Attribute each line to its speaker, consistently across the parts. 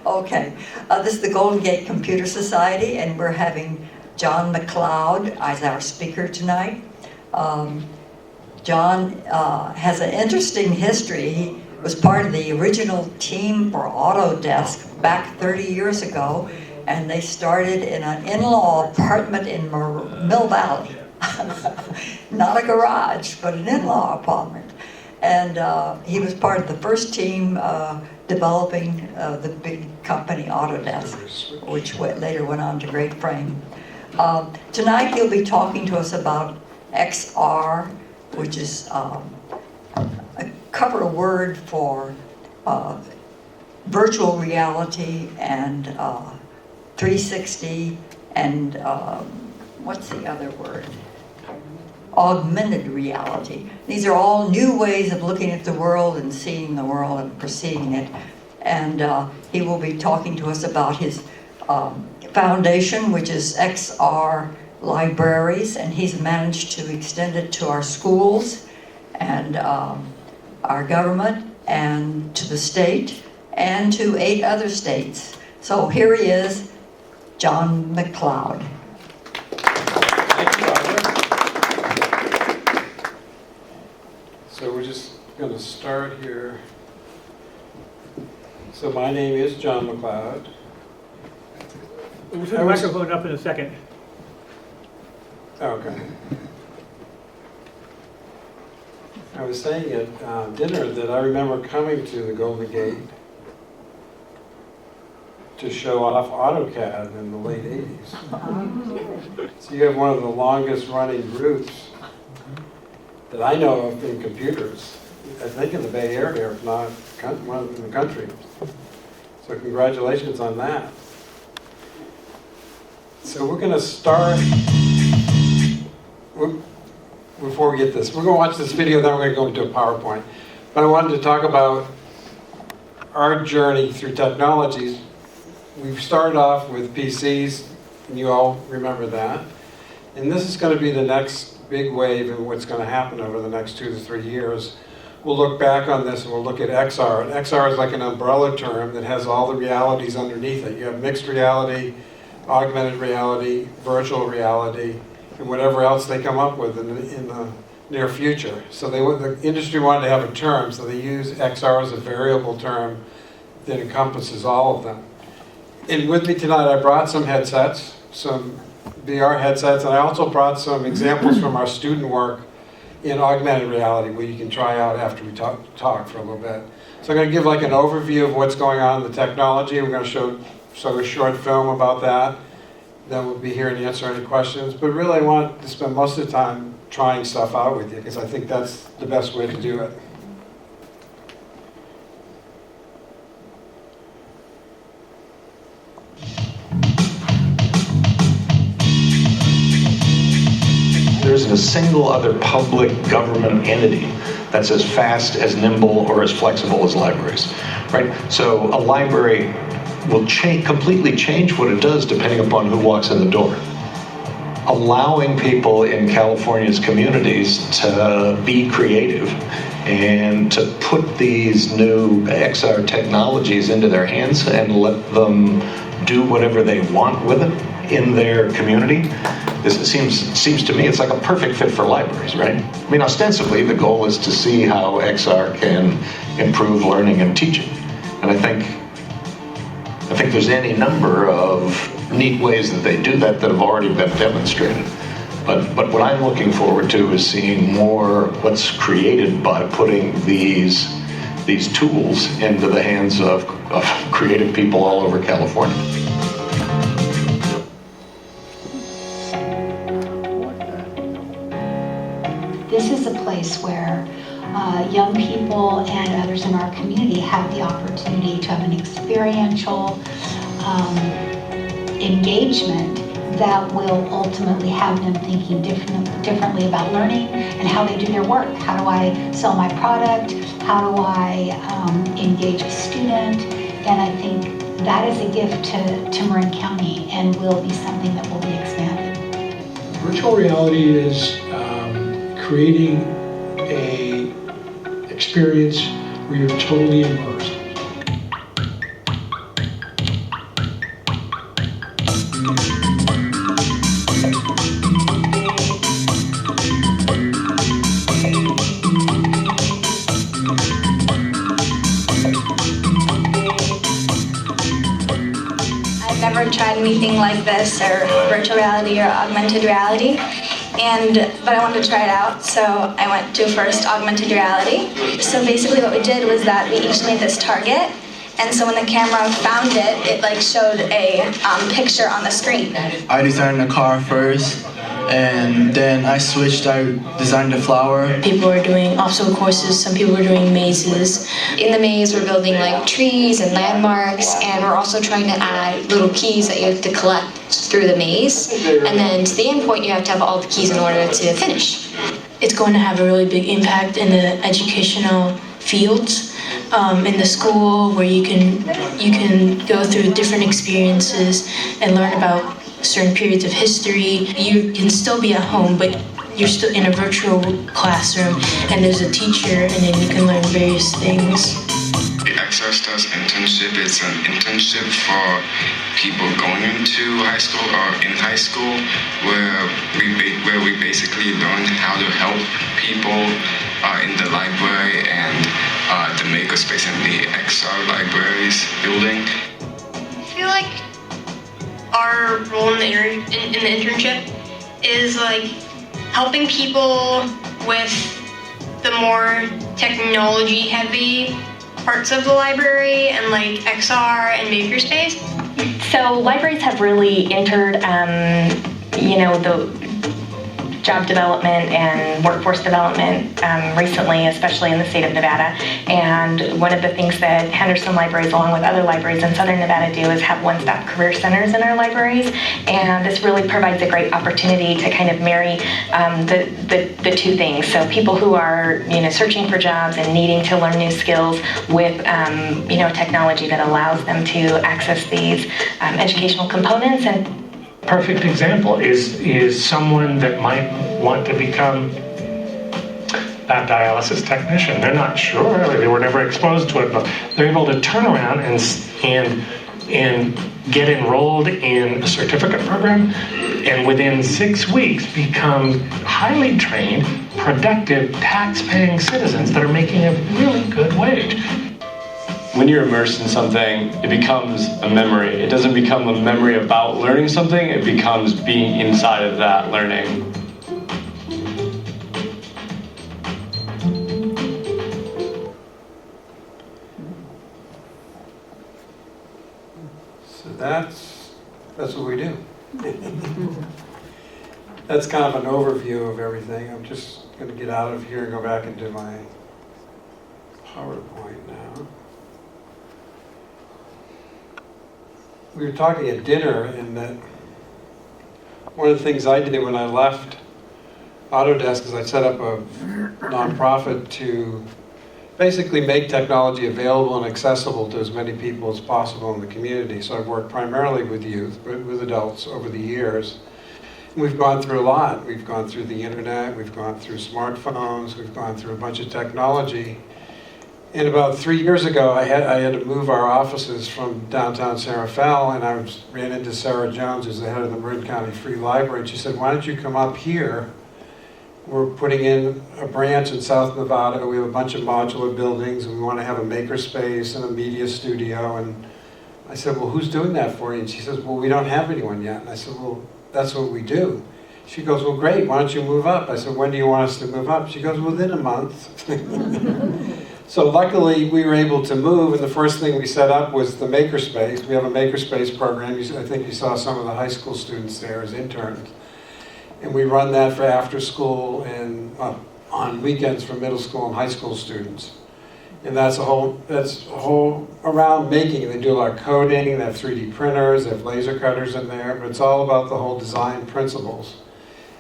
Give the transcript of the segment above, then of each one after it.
Speaker 1: Okay, this is the Golden Gate Computer Society, and we're having John MacLeod as our speaker tonight. John has an interesting history. He was part of the original team for Autodesk back 30 years ago, and they started in an in-law apartment in Mill Valley. Not a garage, but an in-law apartment. And he was part of the first team developing the big company Autodesk, which later went on to Great Frame. Tonight he'll be talking to us about XR, which is a cover word for virtual reality and 360 and what's the other word? Augmented reality. These are all new ways of looking at the world and seeing the world and perceiving it. And he will be talking to us about his foundation, which is XRLibraries, and he's managed to extend it to our schools and our government and to the state and to 8 other states. So here he is, John MacLeod.
Speaker 2: So we're just going to start here. So my name is John MacLeod.
Speaker 3: We'll turn the microphone up in a second.
Speaker 2: Okay. I was saying at dinner that I remember coming to the Golden Gate to show off AutoCAD in the late 80s. So you have one of the longest running groups that I know of in computers, I think in the Bay Area, if not one in the country. So congratulations on that. So we're going to start, before we get this, we're going to watch this video, then we're going to go into a PowerPoint. But I wanted to talk about our journey through technologies. We've started off with PCs, and you all remember that. And this is going to be the next big wave of what's going to happen over the next 2 to 3 years. We'll look back on this and we'll look at XR. And XR is like an umbrella term that has all the realities underneath it. You have mixed reality, augmented reality, virtual reality, and whatever else they come up with in the near future. So the industry wanted to have a term, so they use XR as a variable term that encompasses all of them. And with me tonight, I brought some headsets, some VR headsets, and I also brought some examples from our student work in augmented reality, where you can try out after we talk for a little bit. So I'm going to give like an overview of what's going on in the technology. We're going to show a short film about that. Then we'll be here and answer any questions. But really, I want to spend most of the time trying stuff out with you, because I think that's the best way to do it.
Speaker 4: There isn't a single other public government entity that's as fast, as nimble, or as flexible as libraries, right? So a library will completely change what it does depending upon who walks in the door. Allowing people in California's communities to be creative and to put these new XR technologies into their hands and let them do whatever they want with it in their community. This seems to me it's like a perfect fit for libraries, right? I mean, ostensibly the goal is to see how XR can improve learning and teaching, and I think there's any number of neat ways that they do that have already been demonstrated. But what I'm looking forward to is seeing more what's created by putting these tools into the hands of creative people all over California.
Speaker 5: This is a place where young people and others in our community have the opportunity to have an experiential engagement that will ultimately have them thinking differently about learning and how they do their work. How do I sell my product? How do I engage a student? And I think that is a gift to Marin County and will be something that will be expanded.
Speaker 6: Virtual reality is creating a experience where you're totally immersed.
Speaker 7: I've never tried anything like this, or virtual reality or augmented reality, but I wanted to try it out, so I went to first augmented reality. So basically what we did was that we each made this target, and so when the camera found it, it like showed a picture on the screen.
Speaker 8: I designed a car first, and then I switched, I designed a flower.
Speaker 9: People were doing obstacle courses, some people were doing mazes.
Speaker 7: In the maze, we're building like trees and landmarks, and we're also trying to add little keys that you have to collect through the maze. And then to the end point, you have to have all the keys in order to finish.
Speaker 9: It's going to have a really big impact in the educational fields, in the school, where you can go through different experiences and learn about certain periods of history. You can still be at home, but you're still in a virtual classroom, and there's a teacher, and then you can learn various things.
Speaker 10: The XRLibraries internship is an internship for people going into high school or in high school, where we basically learn how to help people in the library and the Makerspace and the XRLibraries building.
Speaker 11: I feel like our role in the internship is like helping people with the more technology heavy parts of the library and like XR and Makerspace.
Speaker 12: So libraries have really entered, the job development and workforce development recently, especially in the state of Nevada. And one of the things that Henderson Libraries, along with other libraries in Southern Nevada, do is have one-stop career centers in our libraries. And this really provides a great opportunity to kind of marry the two things. So people who are searching for jobs and needing to learn new skills with technology that allows them to access these educational components. And
Speaker 13: perfect example is someone that might want to become a dialysis technician. They're not sure, they were never exposed to it, but they're able to turn around and get enrolled in a certificate program, and within 6 weeks become highly trained, productive, tax-paying citizens that are making a really good wage.
Speaker 14: When you're immersed in something, it becomes a memory. It doesn't become a memory about learning something, it becomes being inside of that learning.
Speaker 2: So that's what we do. That's kind of an overview of everything. I'm just going to get out of here and go back into my PowerPoint now. We were talking at dinner, and that one of the things I did when I left Autodesk is I set up a nonprofit to basically make technology available and accessible to as many people as possible in the community. So I've worked primarily with youth, but with adults over the years. And we've gone through a lot. We've gone through the internet, we've gone through smartphones, we've gone through a bunch of technology. And about 3 years ago, I had to move our offices from downtown San Rafael, and I ran into Sarah Jones, who's the head of the Marin County Free Library, and she said, why don't you come up here? We're putting in a branch in South Nevada. We have a bunch of modular buildings, and we want to have a makerspace and a media studio. And I said, well, who's doing that for you? And she says, well, we don't have anyone yet. And I said, well, that's what we do. She goes, well, great, why don't you move up? I said, when do you want us to move up? She goes, within a month. So luckily, we were able to move, and the first thing we set up was the Makerspace. We have a Makerspace program. I think you saw some of the high school students there as interns. And we run that for after school and on weekends for middle school and high school students. And that's a whole around making. They do a lot of coding, they have 3D printers, they have laser cutters in there, but it's all about the whole design principles.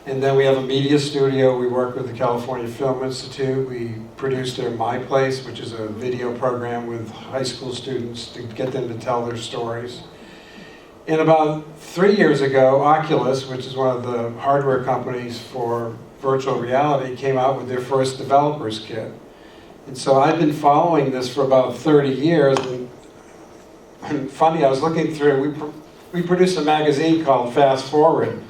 Speaker 2: And then we have a media studio. We work with the California Film Institute. We produce their My Place, which is a video program with high school students to get them to tell their stories. And about 3 years ago, Oculus, which is one of the hardware companies for virtual reality, came out with their first developer's kit. And so I've been following this for about 30 years. And funny, I was looking through, we produced a magazine called Fast Forward.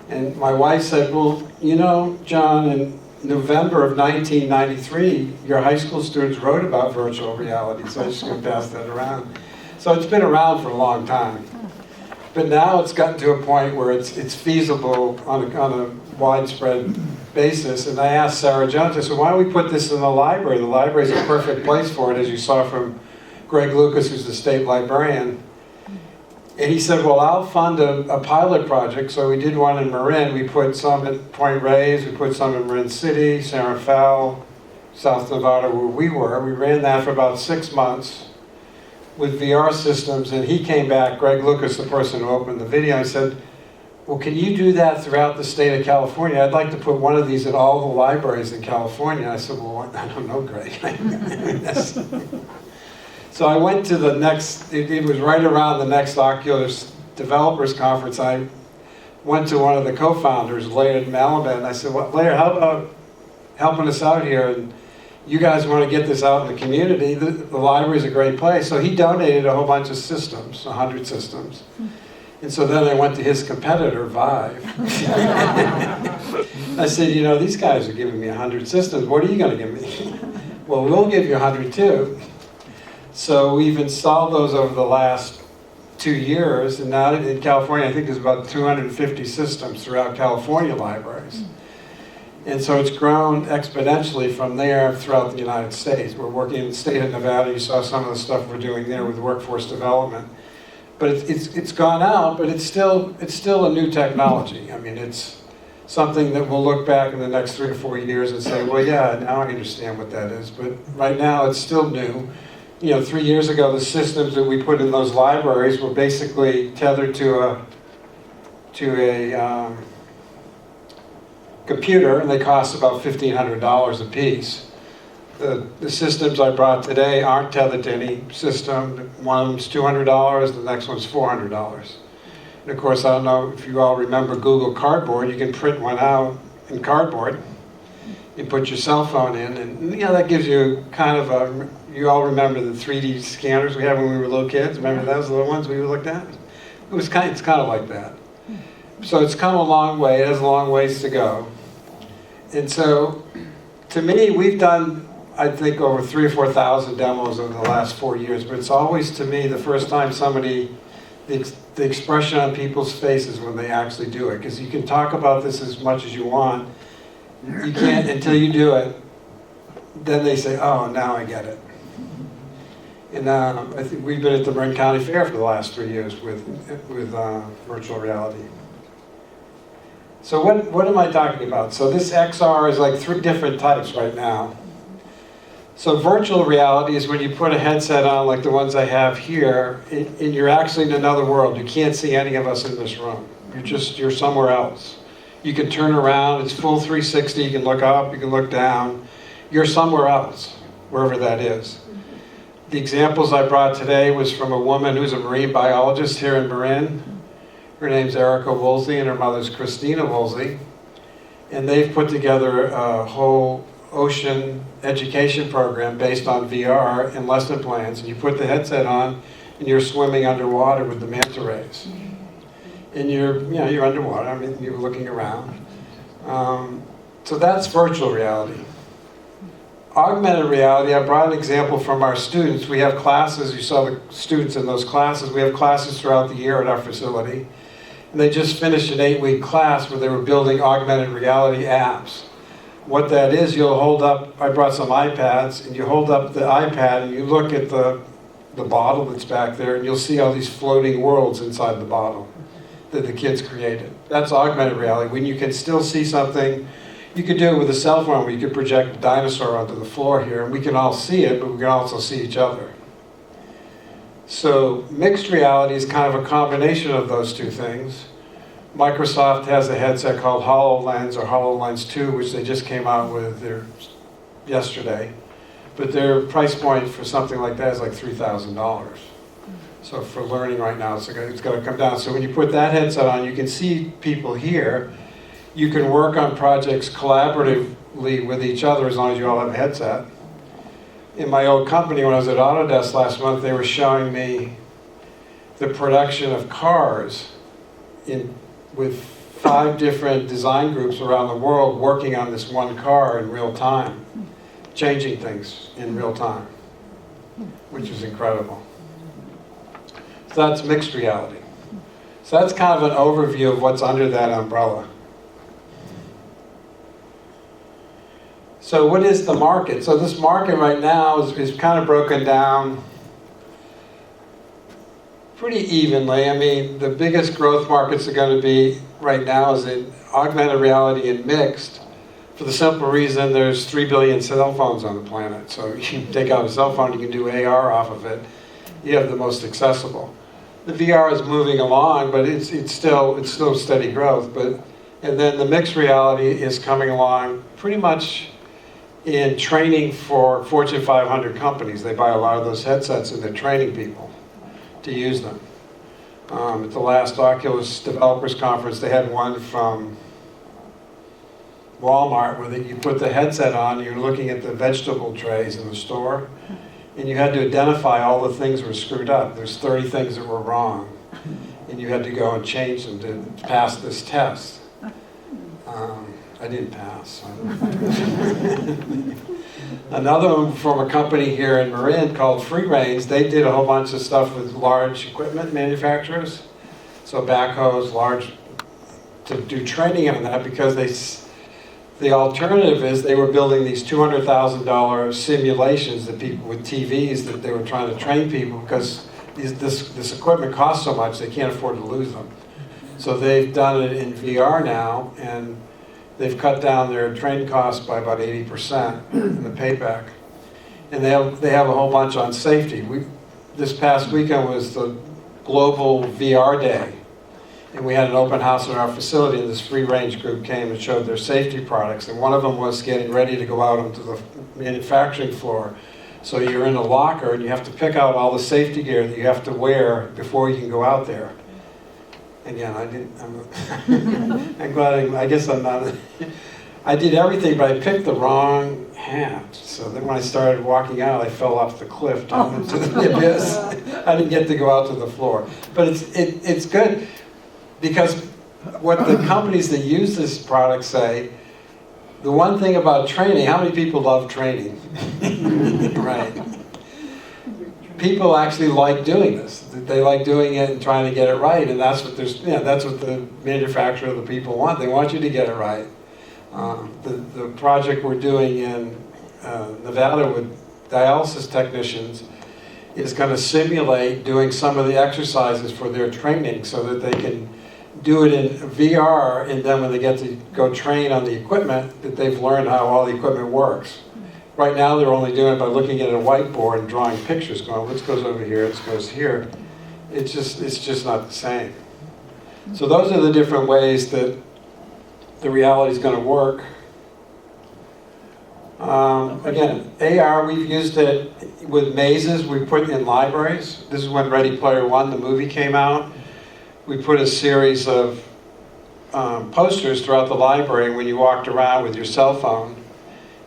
Speaker 2: And my wife said, well, you know, John, in November of 1993, your high school students wrote about virtual reality, so I'm just going to pass that around. So it's been around for a long time. But now it's gotten to a point where it's feasible on a widespread basis. And I asked Sarah Jones, I said, why don't we put this in the library? The library is a perfect place for it, as you saw from Greg Lucas, who's the state librarian. And he said, well, I'll fund a pilot project. So we did one in Marin. We put some at Point Reyes. We put some in Marin City, San Rafael, South Nevada, where we were. We ran that for about 6 months with VR systems. And he came back, Greg Lucas, the person who opened the video, and said, well, can you do that throughout the state of California? I'd like to put one of these at all the libraries in California. I said, well, I don't know, Greg. So I went to the next, it was right around the next Oculus Developers Conference. I went to one of the co-founders, Laird Malabat, and I said, well, Laird, how about helping us out here? And you guys want to get this out in the community? The library's a great place. So he donated a whole bunch of systems, 100 systems. And so then I went to his competitor, Vive. I said, you know, these guys are giving me 100 systems. What are you going to give me? Well, we'll give you 100 too. So we've installed those over the last 2 years, and now in California, I think there's about 250 systems throughout California libraries. And so it's grown exponentially from there throughout the United States. We're working in the state of Nevada. You saw some of the stuff we're doing there with workforce development. But it's gone out, but it's still a new technology. I mean, it's something that we'll look back in the next 3 to 4 years and say, well, yeah, now I understand what that is. But right now, it's still new. You know, 3 years ago, the systems that we put in those libraries were basically tethered to a computer, and they cost about $1,500 a piece. The systems I brought today aren't tethered to any system. One of them's $200, the next one's $400. And of course, I don't know if you all remember Google Cardboard. You can print one out in cardboard. You put your cell phone in, and you know, that gives you kind of a, you all remember the 3D scanners we had when we were little kids? Remember those little ones we looked at? It's kind of like that. So it's come a long way. It has a long ways to go. And so, to me, we've done, I think, over 3,000 or 4,000 demos over the last 4 years, but it's always, to me, the first time somebody, the expression on people's faces when they actually do it. Because you can talk about this as much as you want. You can't, until you do it, then they say, oh, now I get it. And I think we've been at the Marin County Fair for the last 3 years with virtual reality. So what am I talking about? So this XR is like 3 different types right now. So virtual reality is when you put a headset on like the ones I have here, and you're actually in another world. You can't see any of us in this room. You're somewhere else. You can turn around, it's full 360, you can look up, you can look down. You're somewhere else, wherever that is. The examples I brought today was from a woman who's a marine biologist here in Marin. Her name's Erica Woolsey and her mother's Christina Woolsey. And they've put together a whole ocean education program based on VR and lesson plans. And you put the headset on and you're swimming underwater with the manta rays. And you're underwater, I mean, you're looking around. So that's virtual reality. Augmented reality, I brought an example from our students. We have classes, you saw the students in those classes. We have classes throughout the year at our facility. And they just finished an 8-week class where they were building augmented reality apps. What that is, you'll hold up, I brought some iPads, and you hold up the iPad and you look at the bottle that's back there, and you'll see all these floating worlds inside the bottle that the kids created. That's augmented reality, when you can still see something. You could do it with a cell phone where you could project a dinosaur onto the floor here, and we can all see it, but we can also see each other. So mixed reality is kind of a combination of those two things. Microsoft has a headset called HoloLens or HoloLens 2, which they just came out with yesterday. But their price point for something like that is like $3,000. So for learning right now, it's going to come down. So when you put that headset on, you can see people here. You can work on projects collaboratively with each other as long as you all have a headset. In my old company, when I was at Autodesk last month, they were showing me the production of cars with 5 different design groups around the world working on this one car in real time, changing things in real time, which is incredible. So that's mixed reality. So that's kind of an overview of what's under that umbrella. So what is the market? So this market right now is kind of broken down pretty evenly. I mean, the biggest growth markets are going to be right now is in augmented reality and mixed, for the simple reason there's 3 billion cell phones on the planet. So you can take out a cell phone, you can do AR off of it. You have the most accessible. The VR is moving along, but it's still steady growth. And then the mixed reality is coming along pretty much in training for Fortune 500 companies. They buy a lot of those headsets and they're training people to use them. At the last Oculus Developers Conference, they had one from Walmart where you put the headset on, you're looking at the vegetable trays in the store, and you had to identify all the things that were screwed up. There's 30 things that were wrong, and you had to go and change them to pass this test. I didn't pass. Another one from a company here in Marin called Free Range, they did a whole bunch of stuff with large equipment manufacturers. So backhoes, to do training on that, because the alternative is they were building these $200,000 simulations that people with TVs that they were trying to train people, because this equipment costs so much they can't afford to lose them. So they've done it in VR now, and they've cut down their training costs by about 80% in the payback. And they have a whole bunch on safety. This past weekend was the global VR day. And we had an open house in our facility, and this free range group came and showed their safety products. And one of them was getting ready to go out onto the manufacturing floor. So you're in a locker and you have to pick out all the safety gear that you have to wear before you can go out there. Again, I'm glad, I guess I'm not, I did everything, but I picked the wrong hat. So then when I started walking out, I fell off the cliff down into the abyss. I didn't get to go out to the floor. But it's good, because what the companies that use this product say, the one thing about training, how many people love training? Right. People actually like doing this. They like doing it and trying to get it right, and that's what that's what the manufacturer of the people want. They want you to get it right. The project we're doing in Nevada with dialysis technicians is going to simulate doing some of the exercises for their training so that they can do it in VR, and then when they get to go train on the equipment, that they've learned how all the equipment works. Right now they're only doing it by looking at a whiteboard and drawing pictures, going, this goes over here, this goes here. It's just not the same. So those are the different ways that the reality is going to work. Again, AR, we've used it with mazes. We put it in libraries. This is when Ready Player One, the movie, came out. We put a series of posters throughout the library, and when you walked around with your cell phone,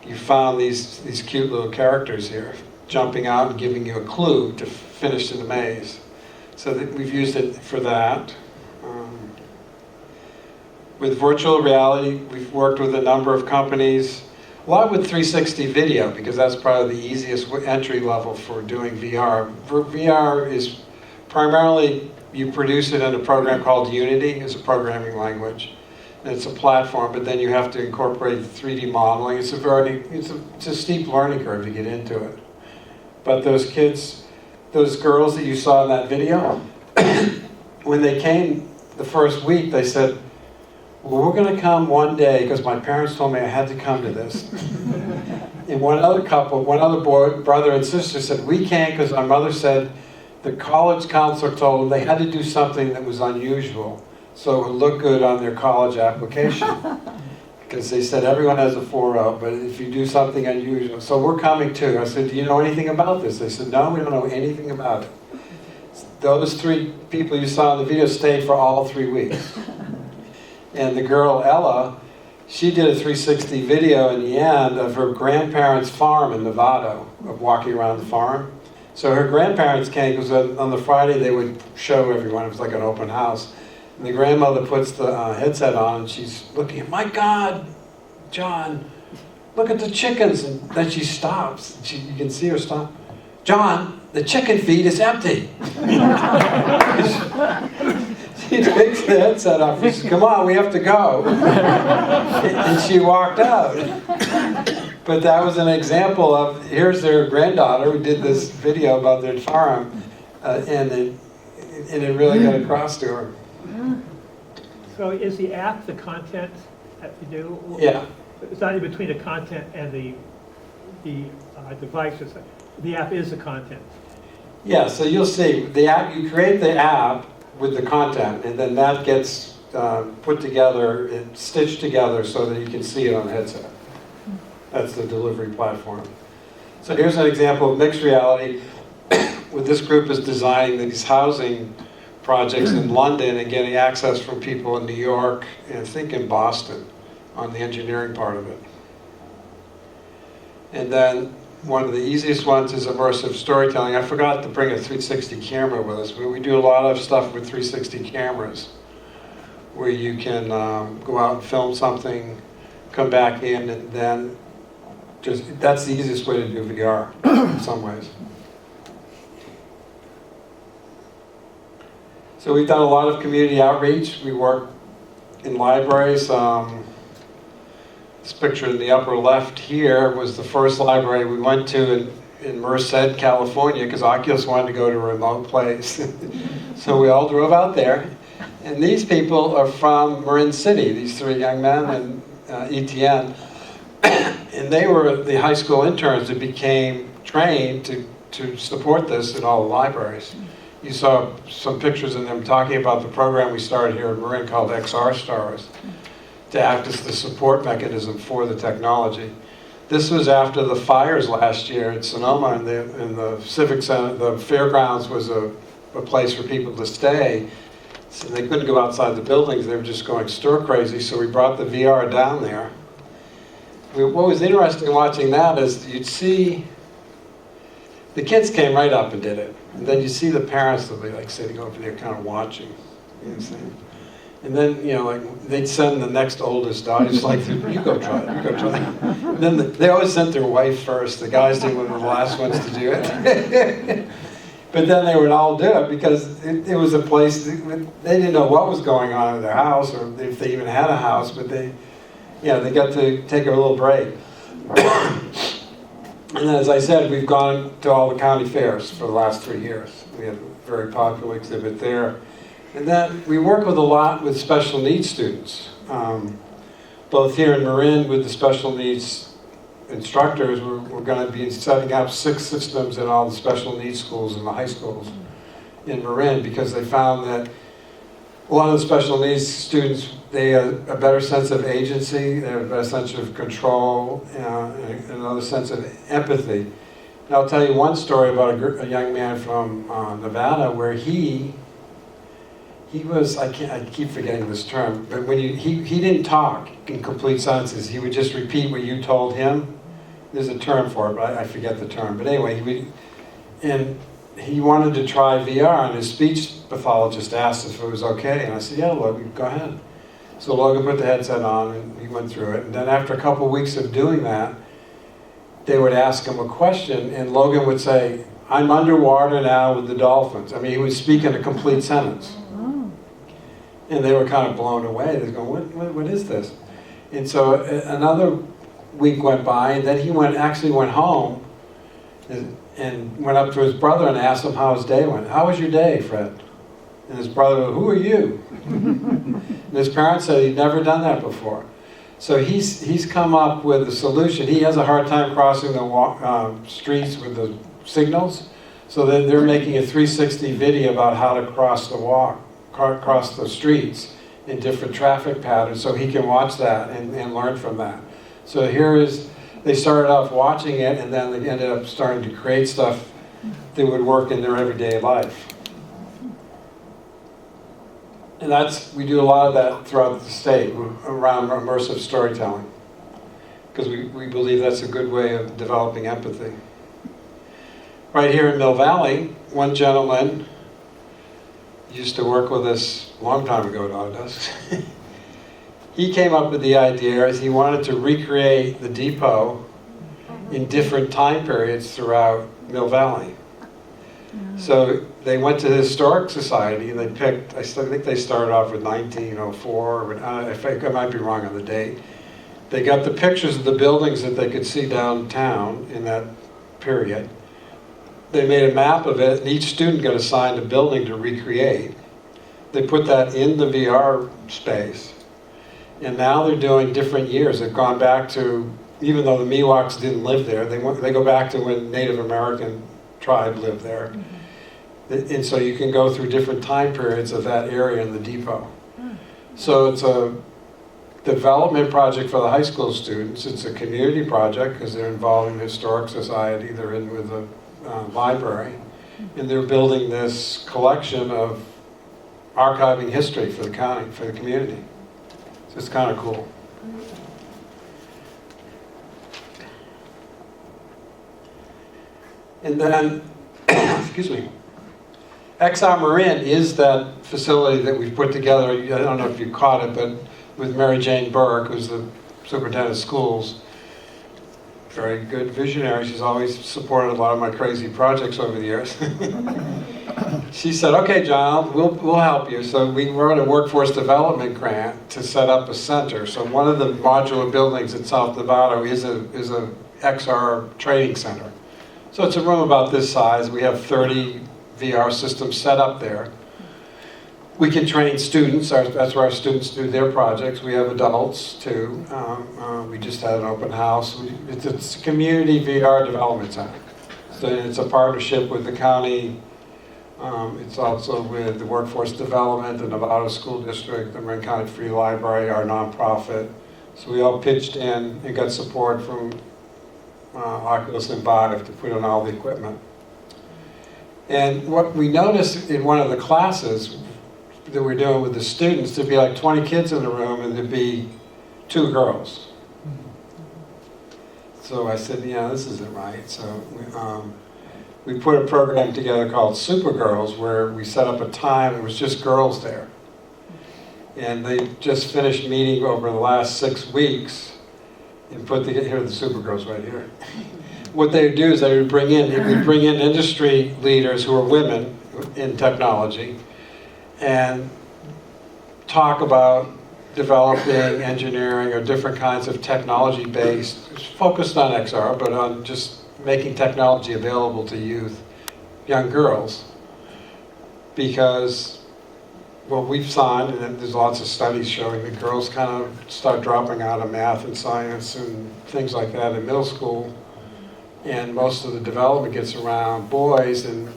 Speaker 2: you found these cute little characters here jumping out and giving you a clue to finish in the maze. So that we've used it for that. With virtual reality, we've worked with a number of companies, a lot with 360 video, because that's probably the easiest entry level for doing VR. VR is primarily, you produce it in a program called Unity. It's a programming language. And it's a platform, but then you have to incorporate 3D modeling. It's a steep learning curve to get into it. But those kids, those girls that you saw in that video, when they came the first week, they said, well, we're going to come one day because my parents told me I had to come to this. And one other boy, brother and sister said, we can't because my mother said the college counselor told them they had to do something that was unusual so it would look good on their college application. Because they said everyone has a 4.0, but if you do something unusual. So we're coming too. I said, do you know anything about this? They said, no, we don't know anything about it. Those 3 people you saw in the video stayed for all 3 weeks. And the girl, Ella, she did a 360 video in the end of her grandparents' farm in Nevada, of walking around the farm. So her grandparents came, because on the Friday they would show everyone, it was like an open house. And the grandmother puts the headset on and she's looking at, my God, John, look at the chickens. And then she stops. You can see her stop. John, the chicken feed is empty. She takes the headset off. She says, come on, we have to go. And she walked out. But that was an example of, here's their granddaughter who did this video about their farm, and it really got across to her.
Speaker 3: So is the app the content that you do?
Speaker 2: Yeah.
Speaker 3: It's not in between the content and the devices. The app is the content.
Speaker 2: Yeah, so you'll see, the app, you create the app with the content, and then that gets put together and stitched together so that you can see it on the headset. That's the delivery platform. So here's an example of mixed reality. What this group is designing these housing projects in London and getting access from people in New York and I think in Boston on the engineering part of it. And then one of the easiest ones is immersive storytelling. I forgot to bring a 360 camera with us, but we do a lot of stuff with 360 cameras where you can go out and film something, come back in, and then that's the easiest way to do VR in some ways. So we've done a lot of community outreach. We work in libraries. This picture in the upper left here was the first library we went to in Merced, California, because Oculus wanted to go to a remote place. So we all drove out there. And these people are from Marin City, these three young men and Etienne. And they were the high school interns that became trained to support this in all the libraries. You saw some pictures of them talking about the program we started here in Marin called XRLibraries to act as the support mechanism for the technology. This was after the fires last year at Sonoma, and the Civic Center, the fairgrounds was a place for people to stay. So they couldn't go outside the buildings, they were just going stir crazy, so we brought the VR down there. What was interesting watching that is you'd see, the kids came right up and did it. And then you see the parents, they'll be like sitting over there kind of watching. You know what I'm saying? And then, you know, like they'd send the next oldest daughter, just like, you go try it, you go try it. And then they always sent their wife first. The guys didn't want to be the last ones to do it. But then they would all do it because it was a place, they didn't know what was going on in their house or if they even had a house, but they got to take a little break. And then, as I said, we've gone to all the county fairs for the last 3 years. We have a very popular exhibit there. And then we work with a lot with special needs students. Both here in Marin with the special needs instructors, we're going to be setting up 6 systems in all the special needs schools and the high schools in Marin because they found that a lot of the special needs students, they have a better sense of agency, they have a better sense of control, and another sense of empathy. And I'll tell you one story about a young man from Nevada where he was, I keep forgetting this term, but when he didn't talk in complete sentences, he would just repeat what you told him. There's a term for it, but I forget the term. But anyway, he wanted to try VR, and his speech pathologist asked if it was okay, and I said, yeah, Logan, go ahead. So Logan put the headset on, and he went through it. And then after a couple of weeks of doing that, they would ask him a question, and Logan would say, I'm underwater now with the dolphins. I mean, he would speak in a complete sentence. And they were kind of blown away. They're going, what is this? And so another week went by, and then he actually went home and went up to his brother and asked him how his day went. How was your day, Fred? And his brother, who are you? And his parents said he'd never done that before. So he's come up with a solution. He has a hard time crossing the streets with the signals. So they're making a 360 video about how to cross the streets in different traffic patterns so he can watch that and learn from that. So they started off watching it and then they ended up starting to create stuff that would work in their everyday life. And we do a lot of that throughout the state around immersive storytelling because we believe that's a good way of developing empathy. right here in Mill Valley, one gentleman used to work with us a long time ago at Autodesk. He came up with the idea as he wanted to recreate the depot in different time periods throughout Mill Valley. So they went to the Historic Society and they picked, I think they started off with 1904, but I might be wrong on the date. They got the pictures of the buildings that they could see downtown in that period. They made a map of it, and each student got assigned a building to recreate. They put that in the VR space, and now they're doing different years. They've gone back to, even though the Miwoks didn't live there, they go back to when Native American tribe lived there. And so you can go through different time periods of that area in the depot. So it's a development project for the high school students. It's a community project because they're involved in the Historic Society. They're in with the library. And they're building this collection of archiving history for the county, for the community. So it's kind of cool. And then, excuse me, XR Marin is that facility that we've put together. I don't know if you caught it, but with Mary Jane Burke, who's the superintendent of schools. Very good visionary. She's always supported a lot of my crazy projects over the years. She said, okay, John, we'll help you. So we wrote a workforce development grant to set up a center. So one of the modular buildings in South Nevada is a XR training center. So it's a room about this size. We have 30 VR systems set up there. We can train students. That's where our students do their projects. We have adults too. We just had an open house. It's a community VR development center. So it's a partnership with the county. It's also with the Workforce Development, the Nevada School District, the Marin County Free Library, our nonprofit. So we all pitched in and got support from Oculus and Vive to put on all the equipment. And what we noticed in one of the classes that we're doing with the students, there'd be like 20 kids in the room and there'd be 2 girls. So I said, yeah, this isn't right. So we put a program together called Super Girls where we set up a time, it was just girls there. And they just finished meeting over the last 6 weeks and here are the Super Girls right here. What they would do is they would bring in industry leaders who are women in technology and talk about developing engineering or different kinds of technology-based, focused on XR, but on just making technology available to youth, young girls. Because what we've signed, and there's lots of studies showing that girls kind of start dropping out of math and science and things like that in middle school. And most of the development gets around boys and,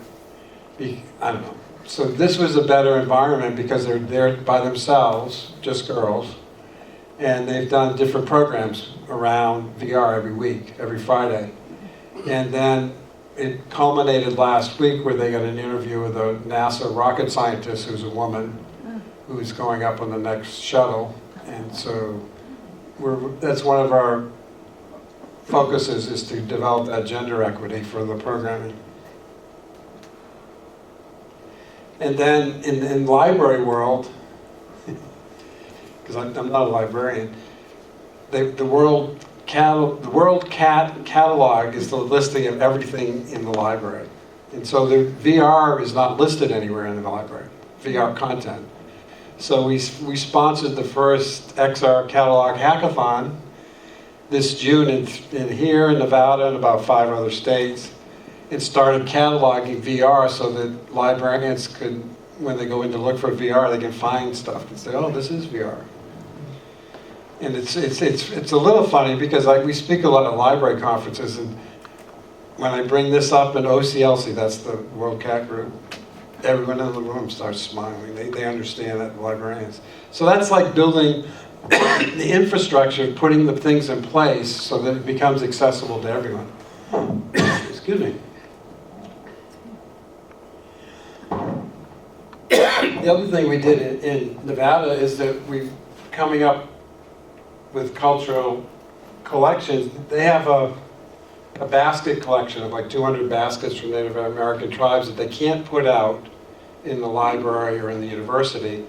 Speaker 2: I don't know. So this was a better environment because they're there by themselves, just girls. And they've done different programs around VR every week, every Friday. And then it culminated last week where they got an interview with a NASA rocket scientist who's a woman who's going up on the next shuttle. And so that's one of our focuses is to develop that gender equity for the programming. And then in library world, because I'm not a librarian, the World Catalog is the listing of everything in the library. And so the VR is not listed anywhere in the library, VR content. So we sponsored the first XR Catalog Hackathon this June in here in Nevada and about 5 other states. It started cataloging VR so that librarians could, when they go in to look for VR, they can find stuff and say, oh, this is VR. And it's a little funny because we speak a lot at library conferences, and when I bring this up in OCLC, that's the World Cat Group, everyone in the room starts smiling. They understand that, librarians. So that's like building the infrastructure, putting the things in place so that it becomes accessible to everyone. Excuse me. The other thing we did in Nevada is that we're coming up with cultural collections. They have a basket collection of like 200 baskets from Native American tribes that they can't put out in the library or in the university.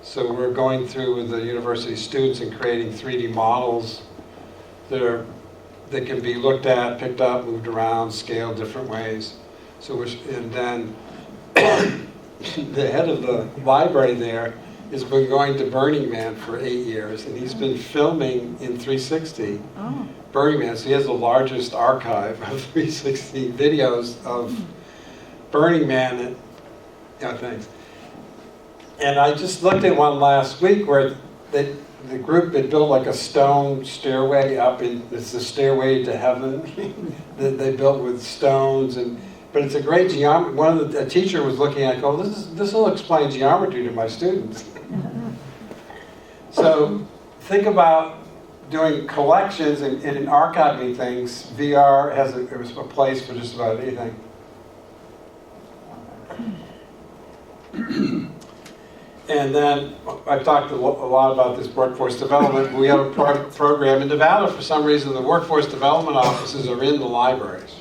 Speaker 2: So we're going through with the university students and creating 3D models that can be looked at, picked up, moved around, scaled different ways. So and then the head of the library there has been going to Burning Man for 8 years, and he's been filming in 360 Burning Man. So he has the largest archive of 360 videos of Burning Man. And, thanks. And I just looked at one last week where the group had built like a stone stairway up, it's the stairway to heaven that they built with stones, but it's a great geometry. A teacher was looking at it, go, this will explain geometry to my students. So think about doing collections and archiving things. VR has a place for just about anything. And then I've talked a lot about this workforce development. We have a program in Nevada. For some reason, the workforce development offices are in the libraries.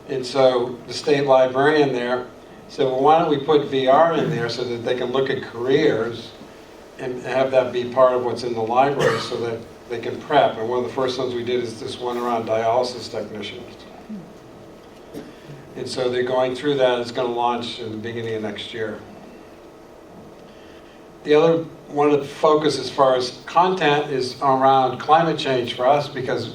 Speaker 2: And so the state librarian there said, well, why don't we put VR in there so that they can look at careers and have that be part of what's in the library so that they can prep. And one of the first ones we did is this one around dialysis technicians. And so they're going through that. It's going to launch in the beginning of next year. The other one of the focus as far as content is around climate change for us, because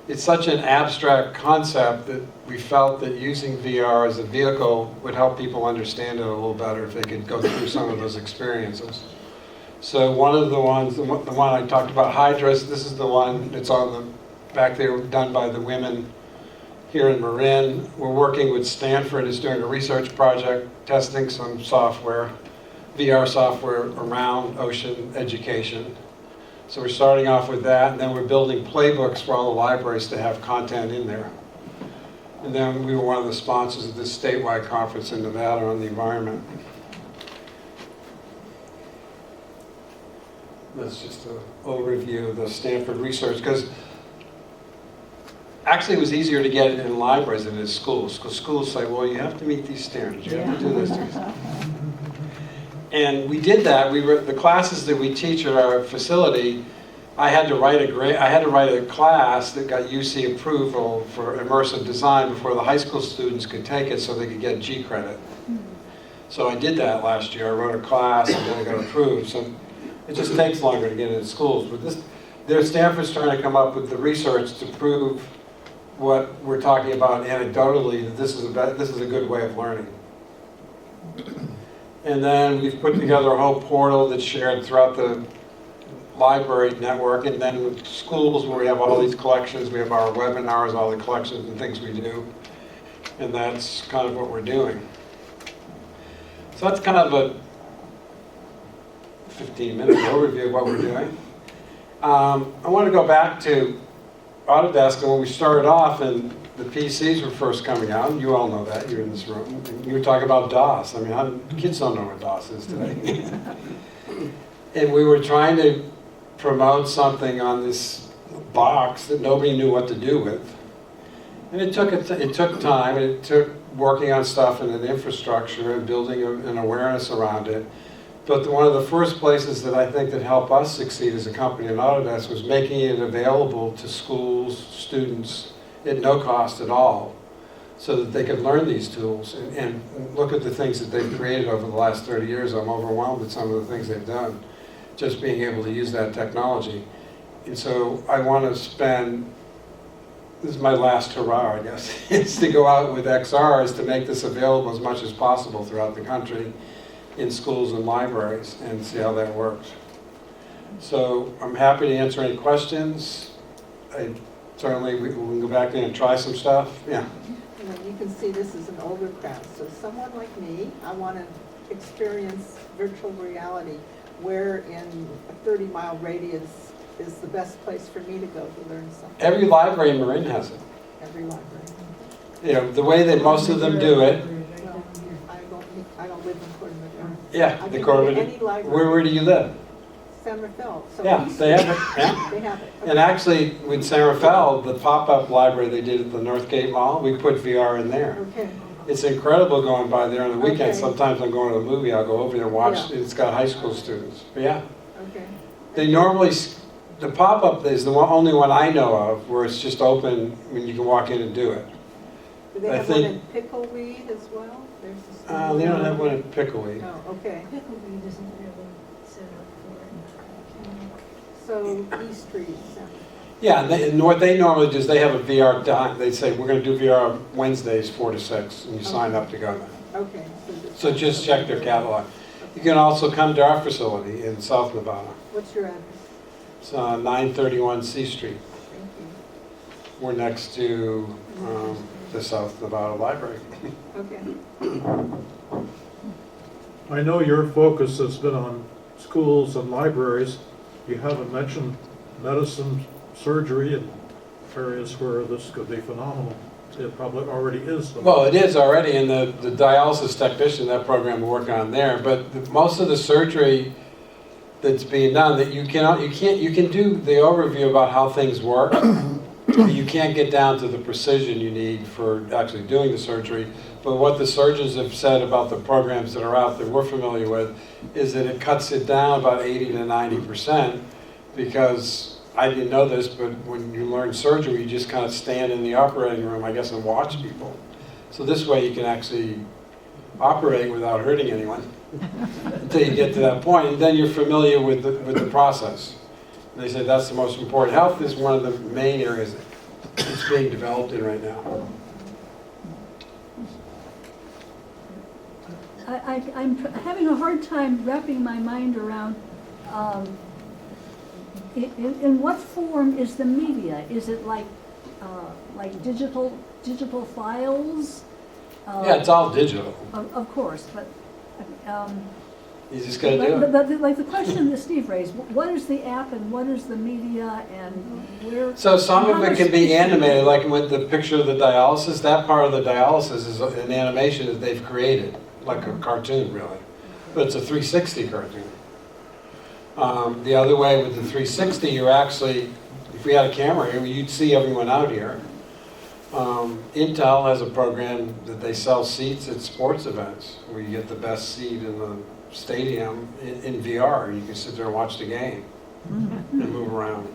Speaker 2: it's such an abstract concept that we felt that using VR as a vehicle would help people understand it a little better if they could go through some of those experiences. So one of the ones, the one I talked about, Hydras, this is the one that's on the back there, done by the women here in Marin. We're working with Stanford, is doing a research project, testing some software, VR software around ocean education. So we're starting off with that, and then we're building playbooks for all the libraries to have content in there. And then we were one of the sponsors of this statewide conference in Nevada on the environment. That's just an overview of the Stanford research, because actually it was easier to get it in libraries than in schools, because schools say, well, you have to meet these standards, you have to do this. And we did that. The classes that we teach at our facility, I had to write a class that got UC approval for immersive design before the high school students could take it so they could get G credit. So I did that last year. I wrote a class and then I got approved. So it just takes longer to get into schools. But Stanford's trying to come up with the research to prove what we're talking about anecdotally, that this is a good way of learning. And then we've put together a whole portal that's shared throughout the library network, and then with schools where we have all these collections, we have our webinars, all the collections and things we do, and that's kind of what we're doing. So that's kind of a 15-minute overview of what we're doing. I want to go back to Autodesk, and when we started off and the PCs were first coming out, and you all know that, you're in this room, and you were talking about DOS. I mean, kids don't know what DOS is today. And we were trying to promote something on this box that nobody knew what to do with. And it took time, and it took working on stuff in an infrastructure and building an awareness around it. But one of the first places that I think that helped us succeed as a company in Autodesk was making it available to schools, students, at no cost at all, so that they could learn these tools and look at the things that they've created over the last 30 years. I'm overwhelmed with some of the things they've done, just being able to use that technology. And so I want to spend, this is my last hurrah, I guess, is to go out with XR, is to make this available as much as possible throughout the country in schools and libraries and see how that works. So I'm happy to answer any questions. Certainly, we can go back there and try some stuff. Yeah.
Speaker 15: You can see this is an older crowd. So someone like me, I want to experience virtual reality. Where in a 30-mile radius is the best place for me to go to learn something?
Speaker 2: Every library in Marin has it.
Speaker 15: Every library.
Speaker 2: You know, the way that most of them do it.
Speaker 15: Well, I don't live in Corte Madera.
Speaker 2: Yeah,
Speaker 15: I
Speaker 2: the
Speaker 15: can
Speaker 2: Corte
Speaker 15: go to
Speaker 2: Madera.
Speaker 15: any library.
Speaker 2: Where do you live?
Speaker 15: San Rafael. So
Speaker 2: Yeah,
Speaker 15: East
Speaker 2: they have
Speaker 15: Street,
Speaker 2: it. Yeah.
Speaker 15: They have it.
Speaker 2: And actually, with San Rafael, the pop-up library they did at the Northgate Mall, we put VR in there.
Speaker 15: Okay.
Speaker 2: It's incredible going by there on the weekend.
Speaker 15: Okay.
Speaker 2: Sometimes I'm going to a movie, I'll go over there and watch.
Speaker 15: Yeah.
Speaker 2: It's got high school students. But yeah.
Speaker 15: Okay.
Speaker 2: They normally, the pop-up is the only one I know of where it's just open when you can walk in and do it.
Speaker 15: Do they
Speaker 2: I
Speaker 15: have
Speaker 2: think-
Speaker 15: one in Pickleweed as well? There's a
Speaker 2: They don't have one in Pickleweed.
Speaker 15: No, okay.
Speaker 16: Pickleweed isn't really set up for it.
Speaker 15: So East Street, San
Speaker 2: Yeah, and what they normally do is they have a VR time. They say, we're going to do VR Wednesdays 4 to 6, and you sign up to go there.
Speaker 15: Okay.
Speaker 2: So just check their catalog. You can also come to our facility in South Nevada.
Speaker 15: What's your address?
Speaker 2: It's 931 C Street.
Speaker 15: Thank you.
Speaker 2: We're next to the South Nevada Library.
Speaker 15: Okay.
Speaker 17: I know your focus has been on schools and libraries. You haven't mentioned medicine, surgery, and areas where this could be phenomenal. It probably already is.
Speaker 2: Well, it is already, and the dialysis technician, that program we're working on there. But most of the surgery that's being done, that you can do the overview about how things work. But you can't get down to the precision you need for actually doing the surgery. But what the surgeons have said about the programs that are out there we're familiar with is that it cuts it down about 80 to 90%, because I didn't know this, but when you learn surgery, you just kind of stand in the operating room, I guess, and watch people. So this way you can actually operate without hurting anyone until you get to that point, and then you're familiar with the process. And they said that's the most important. Health is one of the main areas it's being developed in right now.
Speaker 16: I'm having a hard time wrapping my mind around in what form is the media? Is it like digital files?
Speaker 2: Yeah, it's all digital.
Speaker 16: Of course, but
Speaker 2: You just got to do it.
Speaker 16: but like the question that Steve raised, what is the app and what is the media and where?
Speaker 2: So some of
Speaker 16: how
Speaker 2: it
Speaker 16: much
Speaker 2: can be
Speaker 16: space-
Speaker 2: animated, like with the picture of the dialysis. That part of the dialysis is an animation that they've created, like a cartoon, really. But it's a 360 cartoon. The other way with the 360, you're actually, if we had a camera here, you'd see everyone out here. Intel has a program that they sell seats at sports events, where you get the best seat in the stadium in VR. You can sit there and watch the game and move around.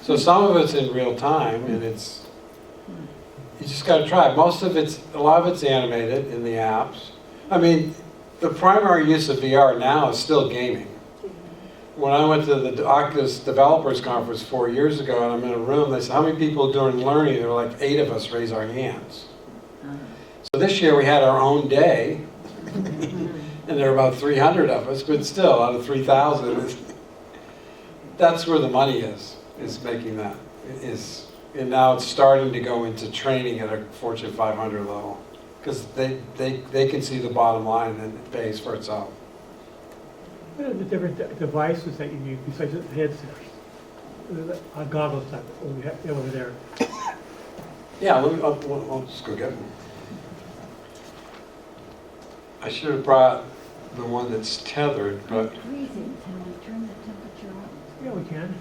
Speaker 2: So some of it's in real time, and you just got to try it. A lot of it's animated in the apps. I mean, the primary use of VR now is still gaming. When I went to the Oculus Developers Conference 4 years ago, and I'm in a room, they said, how many people are doing learning? There were like 8 of us raise our hands. So this year we had our own day, and there were about 300 of us, but still, out of 3,000, that's where the money is making that. And now it's starting to go into training at a Fortune 500 level, because they can see the bottom line and it pays for itself.
Speaker 3: What are the different devices that you use besides the headsets? Goggles type over there.
Speaker 2: Yeah, I'll just go get them. I should have brought the one that's tethered, but
Speaker 16: Freezing. Can we turn the temperature up?
Speaker 3: Yeah, we can.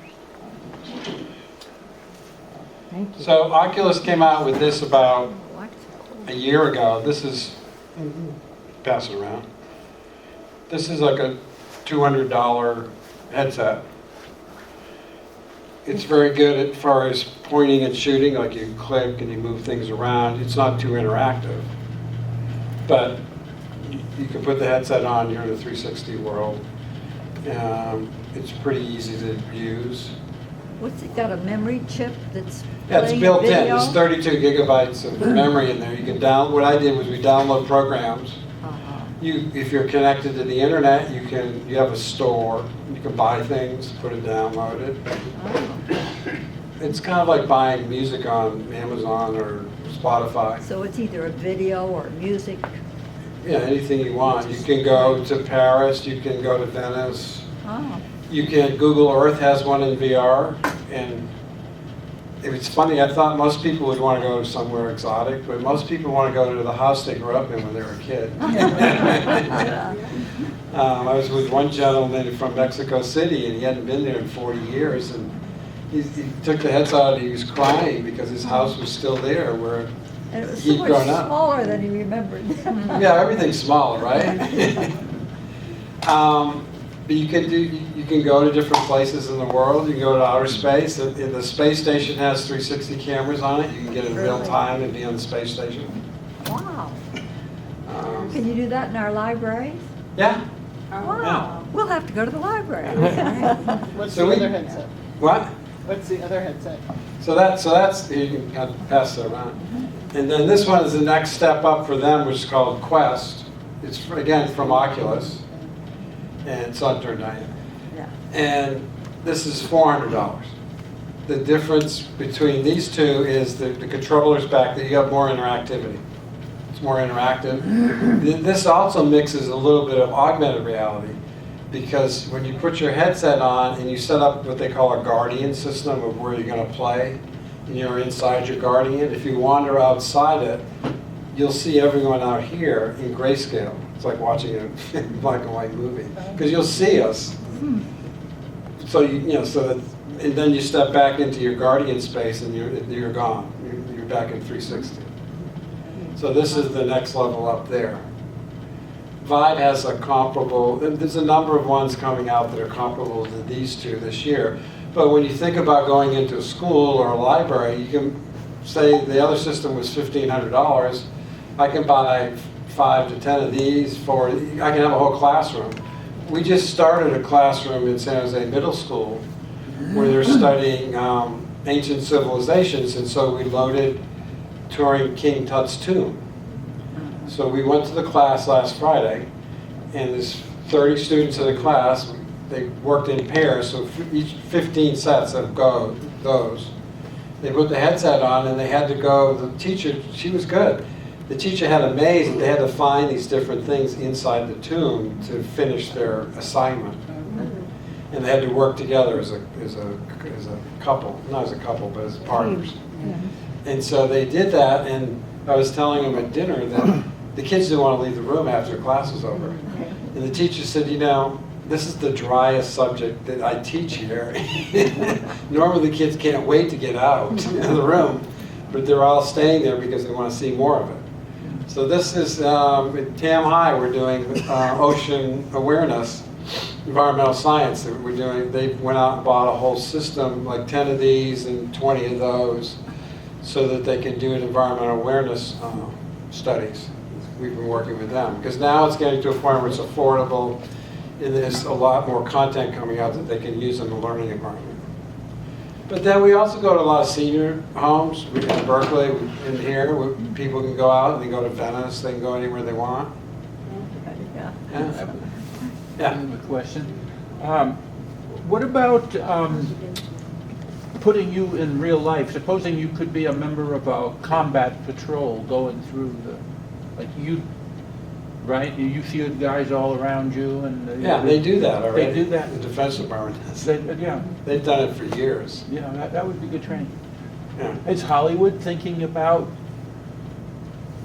Speaker 16: Thank you.
Speaker 2: so Oculus came out with this about a year ago. This is, pass it around. This is like a $200 headset. It's very good as far as pointing and shooting, like you click and you move things around. It's not too interactive, but you can put the headset on, you're in a 360 world. It's pretty easy to use.
Speaker 1: What's it got, a memory chip that's
Speaker 2: Yeah, it's
Speaker 1: playing
Speaker 2: built in.
Speaker 1: video?
Speaker 2: There's 32 gigabytes of memory in there. You can what I did was we download programs. If you're connected to the internet, you have a store. You can buy things, put it downloaded. It's kind of like buying music on Amazon or Spotify.
Speaker 1: So it's either a video or music.
Speaker 2: Yeah, anything you want. You can go to Paris. You can go to Venice.
Speaker 1: Oh.
Speaker 2: You can, Google Earth has one in VR, and it's funny, I thought most people would want to go somewhere exotic, but most people want to go to the house they grew up in when they were a kid. I was with one gentleman from Mexico City, and he hadn't been there in 40 years, and he took the headset out and he was crying because his house was still there where
Speaker 1: And it was
Speaker 2: he'd
Speaker 1: so
Speaker 2: grown
Speaker 1: much
Speaker 2: up.
Speaker 1: smaller than he remembered.
Speaker 2: Yeah, everything's smaller, right? But you can go to different places in the world. You can go to outer space. The space station has 360 cameras on it. You can get in real time and be on the space station.
Speaker 1: Wow. Can you do that in our libraries?
Speaker 2: Yeah.
Speaker 1: Wow.
Speaker 2: Yeah.
Speaker 1: We'll have to go to the library.
Speaker 15: What's
Speaker 2: So
Speaker 15: the
Speaker 2: we-
Speaker 15: other headset?
Speaker 2: What?
Speaker 15: What's the other headset?
Speaker 2: So that's you can kind of pass it around. And then this one is the next step up for them, which is called Quest. It's again from Oculus, and it's on turn 9.
Speaker 1: Yeah.
Speaker 2: And this is $400. The difference between these two is the controller's back, that you have more interactivity. It's more interactive. This also mixes a little bit of augmented reality, because when you put your headset on and you set up what they call a guardian system of where you're going to play, and you're inside your guardian, if you wander outside it, you'll see everyone out here in grayscale. It's like watching a black and white movie, because you'll see us. So and then you step back into your guardian space and you're gone. You're back in 360. So this is the next level up there. Vive has a comparable, there's a number of ones coming out that are comparable to these two this year. But when you think about going into a school or a library, you can say the other system was $1,500. I can buy 5 to 10 of these for, I can have a whole classroom. We just started a classroom in San Jose Middle School where they're studying ancient civilizations, and so we loaded touring King Tut's tomb. So we went to the class last Friday, and there's 30 students in the class. They worked in pairs, so each 15 sets of those. They put the headset on, and they had to go, the teacher, she was good. The teacher had a maze, and they had to find these different things inside the tomb to finish their assignment. And they had to work together as a couple, not as a couple, but as partners. And so they did that, and I was telling them at dinner that the kids didn't want to leave the room after class was over. And the teacher said, this is the driest subject that I teach here. Normally the kids can't wait to get out of the room, but they're all staying there because they want to see more of it. So this is, at Tam High, we're doing ocean awareness, environmental science that we're doing. They went out and bought a whole system, like 10 of these and 20 of those, so that they can do environmental awareness studies. We've been working with them, because now it's getting to a point where it's affordable, and there's a lot more content coming out that they can use in the learning environment. But then we also go to a lot of senior homes in Berkeley, in here, where people can go out and they go to Venice, they can go anywhere they want.
Speaker 1: Yeah.
Speaker 2: Yeah.
Speaker 18: I have a question. What about putting you in real life? Supposing you could be a member of a combat patrol going through right? You see the guys all around you, and
Speaker 2: Yeah, they do that already.
Speaker 18: They do that.
Speaker 2: The Defense Department does.
Speaker 18: Yeah.
Speaker 2: They've done it for years.
Speaker 18: Yeah, that would be good training.
Speaker 2: Yeah.
Speaker 18: Is Hollywood thinking about?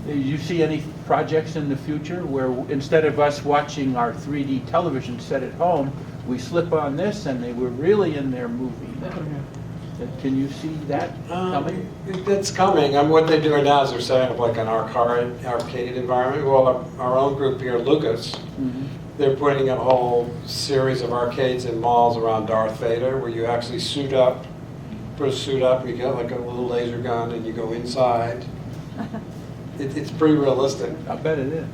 Speaker 18: Do you see any projects in the future where instead of us watching our 3D television set at home, we slip on this and they were really in their movie? Can you see that coming?
Speaker 2: It's coming. What they're doing now is they're setting up like an arcade environment. Well, our own group here, Lucas, they're putting a whole series of arcades in malls around Darth Vader, where you actually suit up, put a suit up, you get like a little laser gun, and you go inside. It's pretty realistic.
Speaker 18: I bet it is.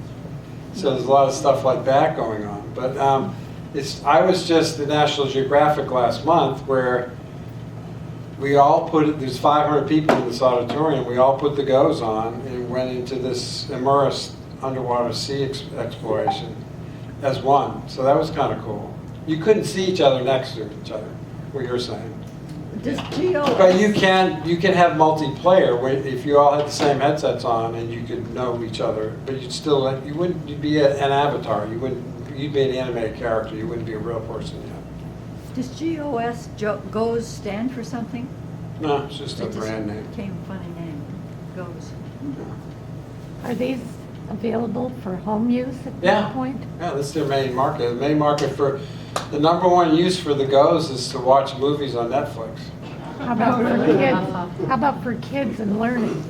Speaker 2: So there's a lot of stuff like that going on. But I was just at National Geographic last month, where we all there's 500 people in this auditorium, we all put the goes on and went into this Immerse underwater sea exploration as one. So that was kind of cool. You couldn't see each other next to each other, what you're saying. But you can have multiplayer where if you all had the same headsets on and you could know each other, but you'd be an avatar. You'd be an animated character. You wouldn't be a real person yet.
Speaker 1: Does GOS stand for something?
Speaker 2: No, it's just a brand name.
Speaker 1: Became a funny name. GOS.
Speaker 19: Are these available for home use at
Speaker 2: Yeah.
Speaker 19: this point?
Speaker 2: Yeah, that's their main market. The main market for, the number one use for the Go's is to watch movies on Netflix.
Speaker 19: How about for kids? How about for kids and learning?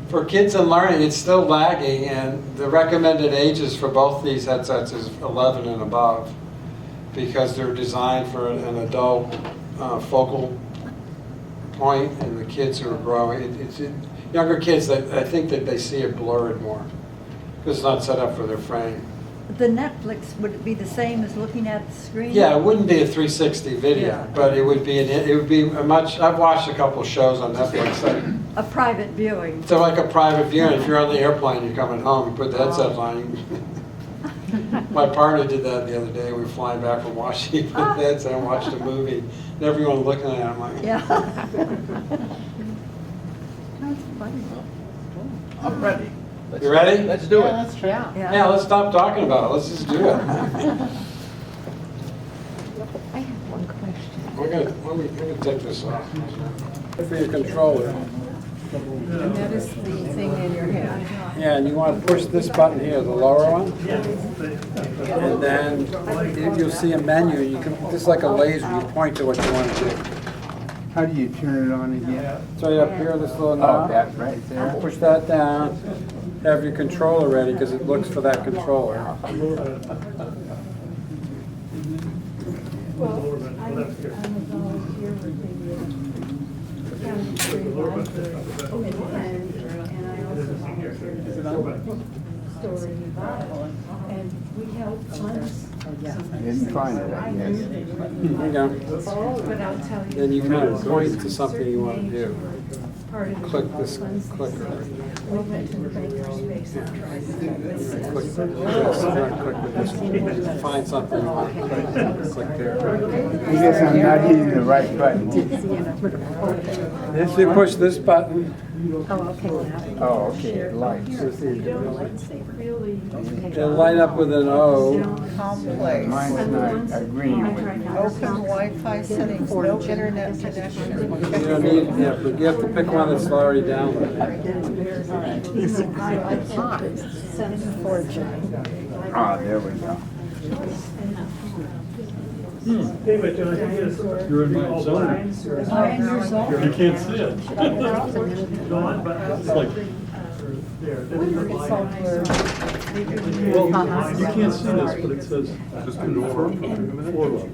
Speaker 2: For kids and learning, it's still lagging, and the recommended ages for both these headsets is 11 and above, because they're designed for an adult focal point, and the kids who are growing, younger kids, I think that they see it blurred more, because it's not set up for their frame.
Speaker 16: The Netflix, would it be the same as looking at the screen?
Speaker 2: Yeah, it wouldn't be a 360 video,
Speaker 16: Yeah.
Speaker 2: but it would be a much. I've watched a couple shows on Netflix.
Speaker 16: A private viewing.
Speaker 2: So like a private viewing. If you're on the airplane, you're coming home, you put the headset on. My partner did that the other day. We were flying back from Washington, put the headset and watched a movie. And everyone looking at it, I'm like,
Speaker 16: Yeah.
Speaker 19: That's funny.
Speaker 18: I'm ready.
Speaker 2: You ready?
Speaker 18: Let's do it.
Speaker 19: Let's try.
Speaker 2: Yeah, let's stop talking about it. Let's just do it.
Speaker 19: I have one question.
Speaker 2: We're gonna take this off. For your controller.
Speaker 15: And that is the thing in your hand.
Speaker 2: Yeah, and you want to push this button here, the lower one. And then you'll see a menu. You can, just like a laser, you point to what you want to do.
Speaker 20: How do you turn it on again?
Speaker 2: So you up here, this little knob.
Speaker 20: Oh, that right there.
Speaker 2: Push that down. Have your controller ready because it looks for that controller.
Speaker 16: Well, I'm a volunteer with the county free library, and I also volunteer with the story Bible, and we help funds.
Speaker 20: I didn't find it, I guess.
Speaker 2: Here you go.
Speaker 16: But I'll tell you.
Speaker 2: Then you kind of point to something you want to do.
Speaker 16: Part of
Speaker 2: Click
Speaker 16: the
Speaker 2: this
Speaker 16: funds
Speaker 2: clicker.
Speaker 16: We went to the Makerspace and tried to
Speaker 2: Click this. Click with this one. Find something you want. Click there.
Speaker 20: I guess I'm not hitting the right button.
Speaker 2: If you push this button,
Speaker 20: Oh, okay, lights.
Speaker 2: it'll light up with an O.
Speaker 15: Complex.
Speaker 20: Mine's not agreeing with me.
Speaker 15: Open Wi-Fi settings, no internet connection.
Speaker 2: You don't need, yeah, but you have to pick one that's already downloaded.
Speaker 20: Ah, there we go.
Speaker 3: David, can I think you're in my zone. You can't see it. It's like, well, you can't see this, but it says, just confirm forward.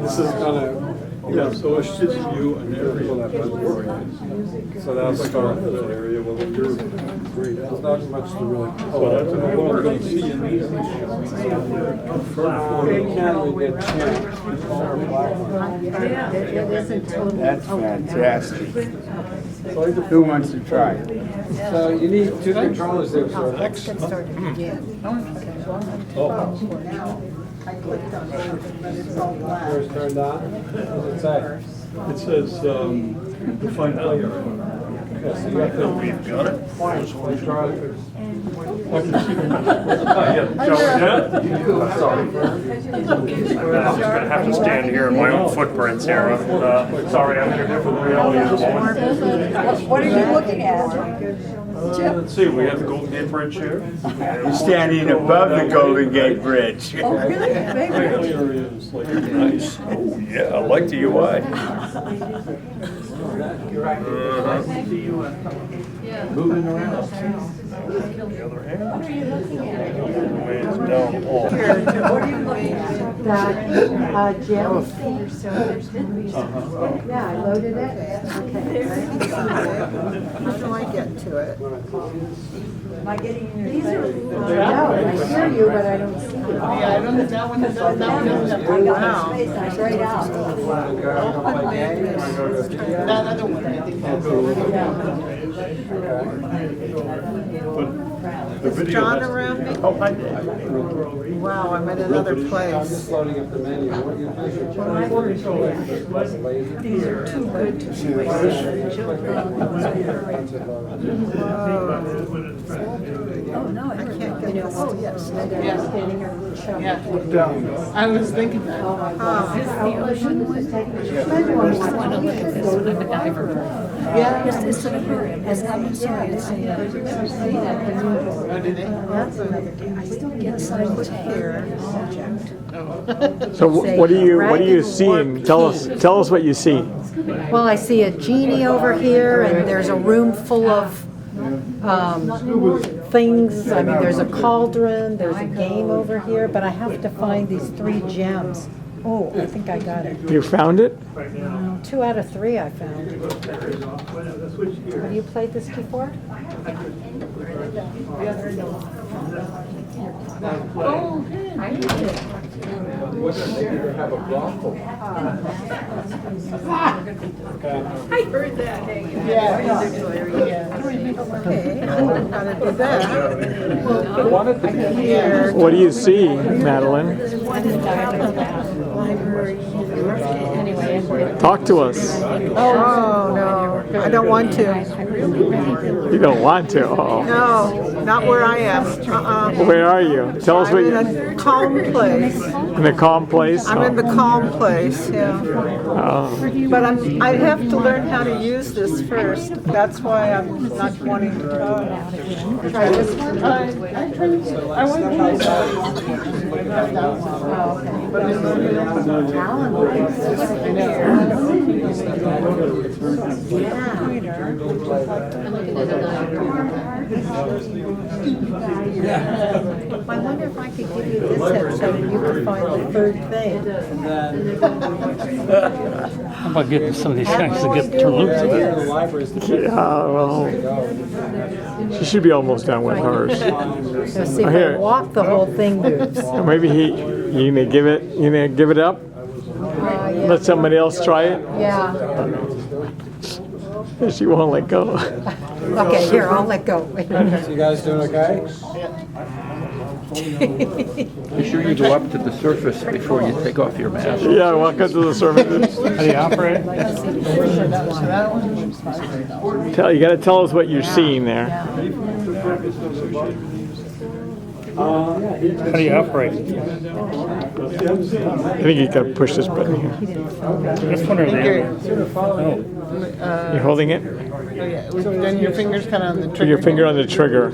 Speaker 2: This is gonna,
Speaker 3: Yeah, so it should view an area.
Speaker 2: so that'll start.
Speaker 3: That area, well, if you're great.
Speaker 2: There's not much to really.
Speaker 3: So that's what I'm going to see in these.
Speaker 20: That's fantastic. Who wants to try it?
Speaker 2: So you need two controllers there, sir.
Speaker 15: I clicked on something, but it's all black.
Speaker 2: Yours turned on? What does it say?
Speaker 3: It says, define player.
Speaker 2: Yeah, so you have to.
Speaker 3: We've got it.
Speaker 2: I can see
Speaker 3: Sorry. I'm just gonna have to stand here in my own footprints here. Sorry, I'm in a different reality at the moment.
Speaker 16: What are you looking at?
Speaker 3: Let's see, we have the Golden Gate Bridge here.
Speaker 20: You're standing above the Golden Gate Bridge.
Speaker 16: Oh, really?
Speaker 3: Nice. Oh, yeah, I like the UI.
Speaker 18: Moving around.
Speaker 3: The other hand.
Speaker 16: What are you looking at?
Speaker 3: Man's down the hall.
Speaker 16: What are you looking at?
Speaker 19: That jellyfish. Yeah, I loaded it.
Speaker 15: How do I get to it?
Speaker 16: Am I getting in your
Speaker 19: These are,
Speaker 16: face?
Speaker 19: no, I hear you, but I don't see you.
Speaker 15: Yeah, I don't know, that one doesn't,
Speaker 16: I got my space, I'm straight out.
Speaker 15: That other one, I think. Is John around me?
Speaker 3: Oh, hi, Dave.
Speaker 15: Wow, I'm in another
Speaker 2: I'm
Speaker 15: place.
Speaker 2: just loading up the menu. What you
Speaker 15: These are too good to be
Speaker 16: Oh, no, I can't get
Speaker 15: know, oh, yes. Yeah.
Speaker 17: Look down.
Speaker 15: I was thinking that.
Speaker 16: Is this the ocean one? I want to look at this. I'm a diver.
Speaker 15: Yeah.
Speaker 16: It's an aquarium. I'm sorry, it's inside here.
Speaker 21: So what are you seeing? Tell us what you see.
Speaker 22: Well, I see a genie over here, and there's a room full of things. I mean, there's a cauldron, there's a game over here, but I have to find these 3 gems. Oh, I think I got it.
Speaker 21: You found it?
Speaker 22: 2 out of 3 I found. Have you played this before?
Speaker 16: Oh,
Speaker 15: I heard that. Yeah. Okay, I don't know how to do that.
Speaker 21: What do you see, Madeline? Talk to us.
Speaker 15: Oh, no, I don't want to.
Speaker 21: You don't want to? Oh.
Speaker 15: No, not where I am.
Speaker 21: Where are you? Tell us what
Speaker 15: I'm in a calm place.
Speaker 21: In a calm place?
Speaker 15: I'm in the calm place, yeah.
Speaker 21: Oh.
Speaker 15: But I have to learn how to use this first. That's why I'm not wanting to talk. Try this one? I want
Speaker 22: I wonder if I could give you this headset and you could find the 3rd thing.
Speaker 23: How about getting some of these guys to get turn loose of it?
Speaker 21: Yeah, well, she should be almost done with hers.
Speaker 22: Now see, if I walk, the whole thing moves.
Speaker 21: Maybe you may give it up.
Speaker 22: Yeah.
Speaker 21: Let somebody else try it.
Speaker 22: Yeah.
Speaker 21: She won't let go.
Speaker 22: Okay, here, I'll let go.
Speaker 2: So you guys doing okay?
Speaker 18: Be sure you go up to the surface before you take off your mask.
Speaker 21: Yeah, walk up to the surface.
Speaker 18: How do you operate?
Speaker 21: You got to tell us what you're seeing there.
Speaker 3: How do you operate?
Speaker 21: I think you got to push this button here.
Speaker 3: This one or the other?
Speaker 21: You're holding it?
Speaker 15: Yeah, then your finger's kind of on the
Speaker 21: Put
Speaker 15: trigger.
Speaker 21: your finger on the trigger.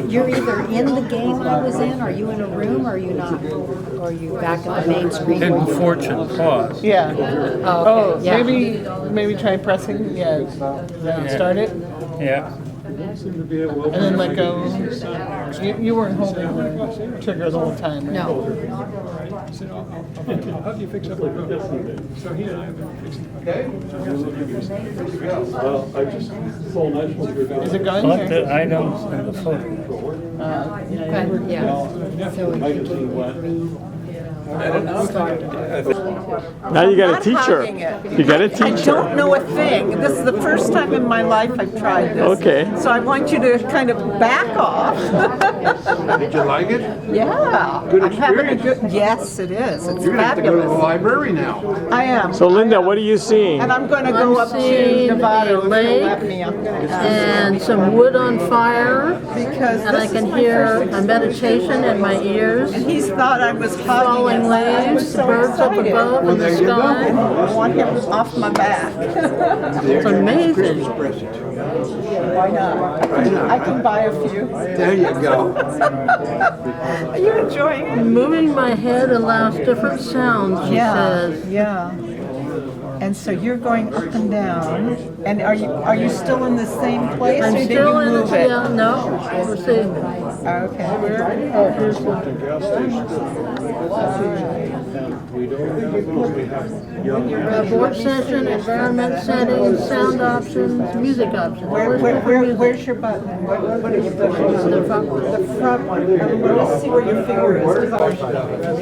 Speaker 22: You're either in the game I was in, are you in a room, or are you not? Or are you back at the main screen?
Speaker 3: Hidden Fortune, pause.
Speaker 15: Yeah.
Speaker 22: Oh, okay,
Speaker 15: Yeah. Maybe try pressing, start it.
Speaker 3: Yeah.
Speaker 15: And then let go. You weren't holding the trigger the whole time, right?
Speaker 22: No.
Speaker 17: How do you fix it like that? So he and I have been fixing it. Well, I just saw National Geographic.
Speaker 15: Is it going?
Speaker 3: Select the items and the photo.
Speaker 21: Now you got a
Speaker 15: I'm
Speaker 21: teacher.
Speaker 15: not hugging it.
Speaker 21: You got a
Speaker 15: I
Speaker 21: teacher.
Speaker 15: don't know a thing. This is the first time in my life I've tried this.
Speaker 21: Okay.
Speaker 15: So I want you to kind of back off.
Speaker 17: Did you like it?
Speaker 15: Yeah.
Speaker 17: Good
Speaker 15: I'm having a
Speaker 17: experience.
Speaker 15: good, yes, it is. It's
Speaker 17: You're gonna have to go to the
Speaker 15: fabulous.
Speaker 17: library now.
Speaker 15: I am.
Speaker 21: So Linda, what are you seeing?
Speaker 15: And I'm going to go up to
Speaker 24: seeing
Speaker 15: Nevada.
Speaker 24: a
Speaker 15: if you'll
Speaker 24: lake
Speaker 15: let me. I'm going to
Speaker 24: and some wood on fire,
Speaker 15: because
Speaker 24: and I
Speaker 15: this
Speaker 24: can
Speaker 15: is my
Speaker 24: hear
Speaker 15: first
Speaker 24: a meditation in my ears,
Speaker 15: And he's thought I was
Speaker 24: falling
Speaker 15: hugging him. I was
Speaker 24: leaves,
Speaker 15: so
Speaker 24: birds up
Speaker 15: excited.
Speaker 24: above in the sky.
Speaker 15: I want him off my back.
Speaker 24: It's amazing.
Speaker 15: Why not? I can buy a few.
Speaker 17: There you go.
Speaker 15: Are you enjoying it?
Speaker 24: Moving my head allows different sounds, she says.
Speaker 15: Yeah. And so you're going up and down. And are you still in the same place,
Speaker 24: I'm
Speaker 15: or did
Speaker 24: still
Speaker 15: you
Speaker 24: in
Speaker 15: move
Speaker 24: it,
Speaker 15: it?
Speaker 24: yeah, no, we're seeing.
Speaker 15: Okay.
Speaker 24: Oh, here's one. Board session, environment settings, sound options, music options.
Speaker 15: Where's your button? What are you pushing?
Speaker 24: The front one.
Speaker 15: The front one. Let's see where your finger is.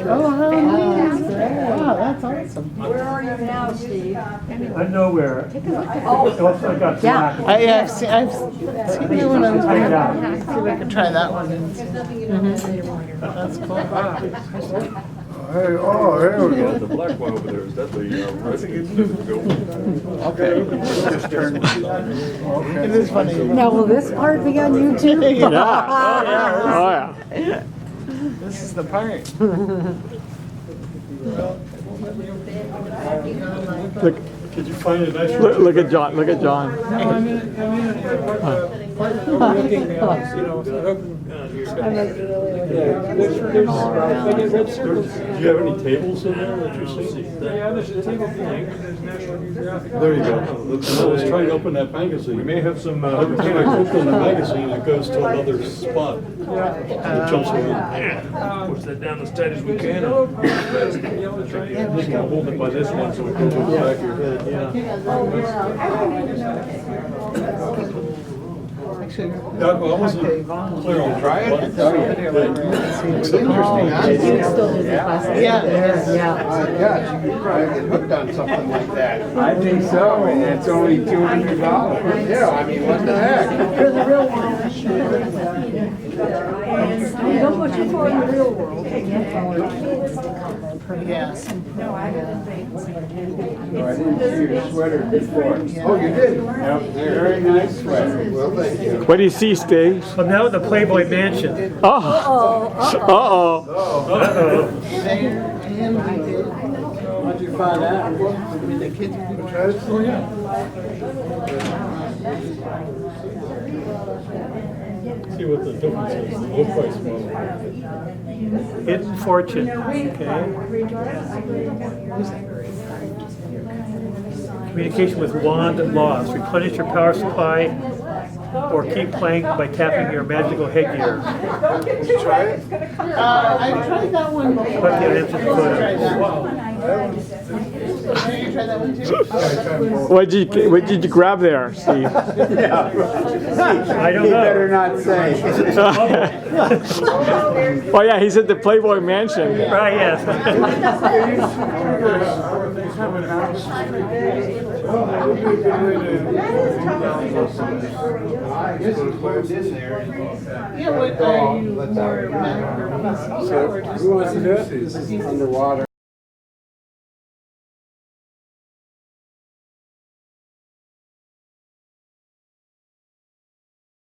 Speaker 24: Oh, how neat.
Speaker 15: Wow, that's awesome.
Speaker 22: Where are you now, Steve?
Speaker 3: I'm nowhere.
Speaker 22: Oh,
Speaker 3: I got
Speaker 22: yeah.
Speaker 15: I've seen you when I was see if I can try that one. That's cool.
Speaker 20: Hey, oh, there we go.
Speaker 3: The black one over there, is that the
Speaker 20: It is funny.
Speaker 22: Now, will this part be on YouTube?
Speaker 21: Oh, yeah.
Speaker 20: This is the part.
Speaker 21: Look,
Speaker 17: Could you find a nice?
Speaker 21: look at John. Look at John.
Speaker 17: Do you have any tables in there that you see?
Speaker 3: Yeah, there's a table thing, there's National Geographic.
Speaker 17: There you go. I was trying to open that magazine. We may have some. Every time I click on the magazine, it goes to another spot. It jumps around.
Speaker 3: Push that down as tight as we can. Just kind of hold it by this one so it goes in the back of your head,
Speaker 17: Doug, I wasn't clear on.
Speaker 20: Try it?
Speaker 17: It's interesting.
Speaker 20: Yeah. My gosh, you could probably get hooked on something like that. I think so, and it's only $200. Yeah, I mean, what the heck?
Speaker 19: For the real world. Don't put you for the real world.
Speaker 20: Yes. No, I didn't see your sweater before. Oh, you did? Yep, they're very nice sweater. Well, thank you.
Speaker 21: What do you see, Steve?
Speaker 3: I'm now at the Playboy Mansion.
Speaker 21: Oh. Uh-oh.
Speaker 20: How'd you find that? I mean, the kids can try it. Oh, yeah.
Speaker 17: See what the difference is, the low price model.
Speaker 3: Hidden Fortune, okay. Communication with wand lost. Replenish your power supply or keep playing by tapping your magical headgear.
Speaker 20: Did you try it? I tried that one before.
Speaker 3: Click the answer to photo.
Speaker 21: What did you grab there, Steve?
Speaker 3: I don't know.
Speaker 20: You better not say.
Speaker 21: Oh yeah, he's at the Playboy Mansion.
Speaker 3: Right, yes.
Speaker 20: I guess it's closed in there.
Speaker 15: Yeah, what are you more
Speaker 20: So, who wants to do it? This is underwater.